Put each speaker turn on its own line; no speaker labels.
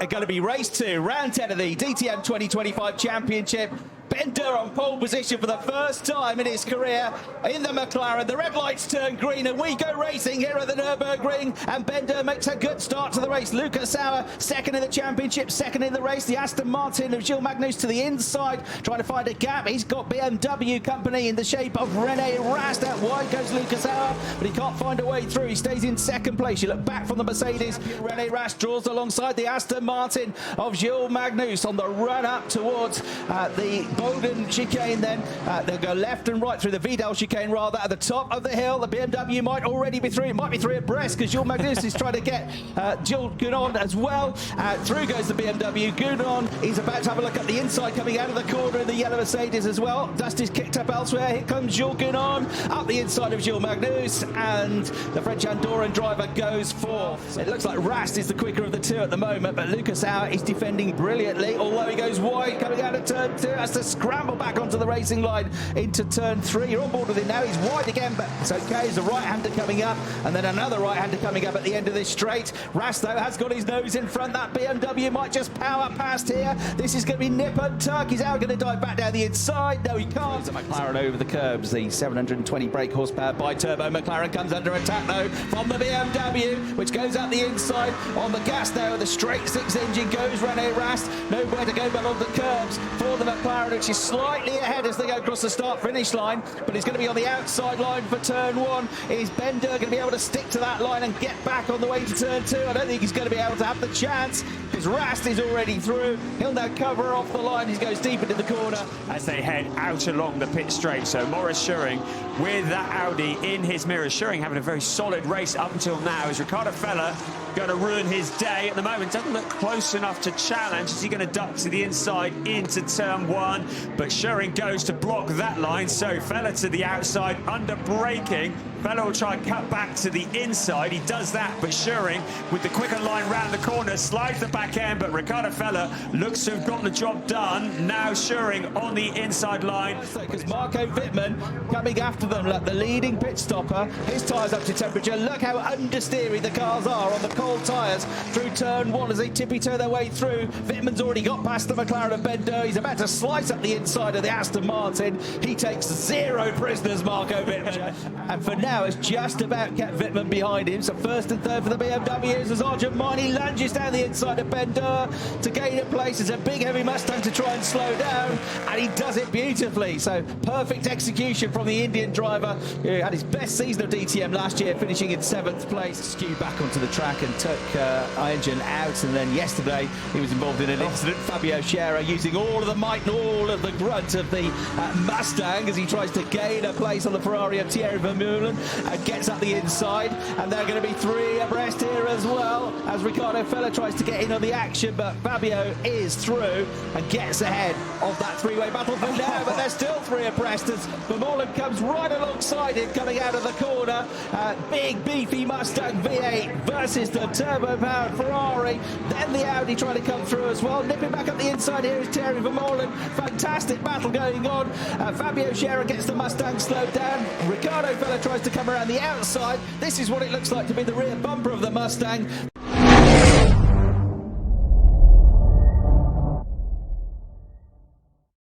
are going to be race 2, round 10 of the DTM 2025 Championship. Bender on pole position for the first time in his career in the McLaren. The red lights turn green and we go racing here at the Nürburgring, and Bender makes a good start to the race. Lucas Sauer second in the championship, second in the race. The Aston Martin of Gilles Magnus to the inside, trying to find a gap. He's got BMW company in the shape of René Rast. Out wide goes Lucas Sauer, but he can't find a way through. He stays in second place. You look back from the Mercedes. René Rast draws alongside the Aston Martin of Gilles Magnus on the run up towards the Bowden chicane. Then they'll go left and right through the Vidal chicane, rather at the top of the hill. The BMW might already be through. It might be through at Brest because Gilles Magnus is trying to get Gilles Gounon as well. Through goes the BMW. Gounon, he's about to have a look at the inside, coming out of the corner in the yellow Mercedes as well. Dust is kicked up elsewhere. Here comes Gilles Gounon up the inside of Gilles Magnus, and the French Andorran driver goes fourth. It looks like Rast is the quicker of the two at the moment, but Lucas Sauer is defending brilliantly, although he goes wide coming out of turn 2. Has to scramble back onto the racing line into turn 3. You're on board with it now. He's wide again, but it's okay. There's a right-hander coming up, and then another right-hander coming up at the end of this straight. Rast, though, has got his nose in front. That BMW might just power past here. This is going to be nip and tuck. He's now going to dive back down the inside. No, he can't. The McLaren over the curbs. The 720 brake horsepower bi-turbo McLaren comes under attack, though, from the BMW, which goes out the inside. On the gas, though, the straight 6 engine goes René Rast. Nowhere to go but on the curbs for the McLaren, which is slightly ahead as they go across the start-finish line, but he's going to be on the outside line for turn 1. Is Bender going to be able to stick to that line and get back on the way to turn 2? I don't think he's going to be able to have the chance because Rast is already through. He'll now cover off the line. He goes deep into the corner
as they head out along the pit straight. So Maurice Schuring with that Audi in his mirror. Schuring having a very solid race up until now. Is Ricardo Feller going to ruin his day? At the moment doesn't look close enough to challenge. Is he going to duck to the inside into turn 1? But Schuring goes to block that line, so Feller to the outside under braking. Feller will try and cut back to the inside. He does that, but Schuring with the quicker line round the corner slides the back end, but Ricardo Feller looks to have got the job done. Now Schuring on the inside line.
Because Marco Wittmann coming after them, like the leading pit stopper. His tyres up to temperature. Look how understeery the cars are on the cold tyres through turn 1 as they tippy-toe their way through. Wittmann's already got past the McLaren and Bender. He's about to slice up the inside of the Aston Martin. He takes 0 prisoners, Marco Wittmann. And for now, has just about kept Wittmann behind him. So first and third for the BMWs as Arjun lunges down the inside of Bender to gain a place. It's a big heavy Mustang to try and slow down, and he does it beautifully. So perfect execution from the Indian driver who had his best season of DTM last year, finishing in 7th place. Skewed back onto the track and took engine out, and then yesterday he was involved in an incident. Fabio Scherer using all of the might and all of the grunt of the Mustang as he tries to gain a place on the Ferrari of Thierry Vermeulen and gets up the inside, and they're going to be 3 abreast here as well as Ricardo Feller tries to get in on the action, but Fabio is through and gets ahead of that 3-way battle for now, but they're still 3 abreast as Vermeulen comes right alongside him coming out of the corner. Big beefy Mustang V8 versus the turbo-powered Ferrari, then the Audi trying to come through as well. Nipping back up the inside here is Thierry Vermeulen. Fantastic battle going on. Fabio Scherer gets the Mustang slowed down. Ricardo Feller tries to come around the outside. This is what it looks like to be the rear bumper of the Mustang.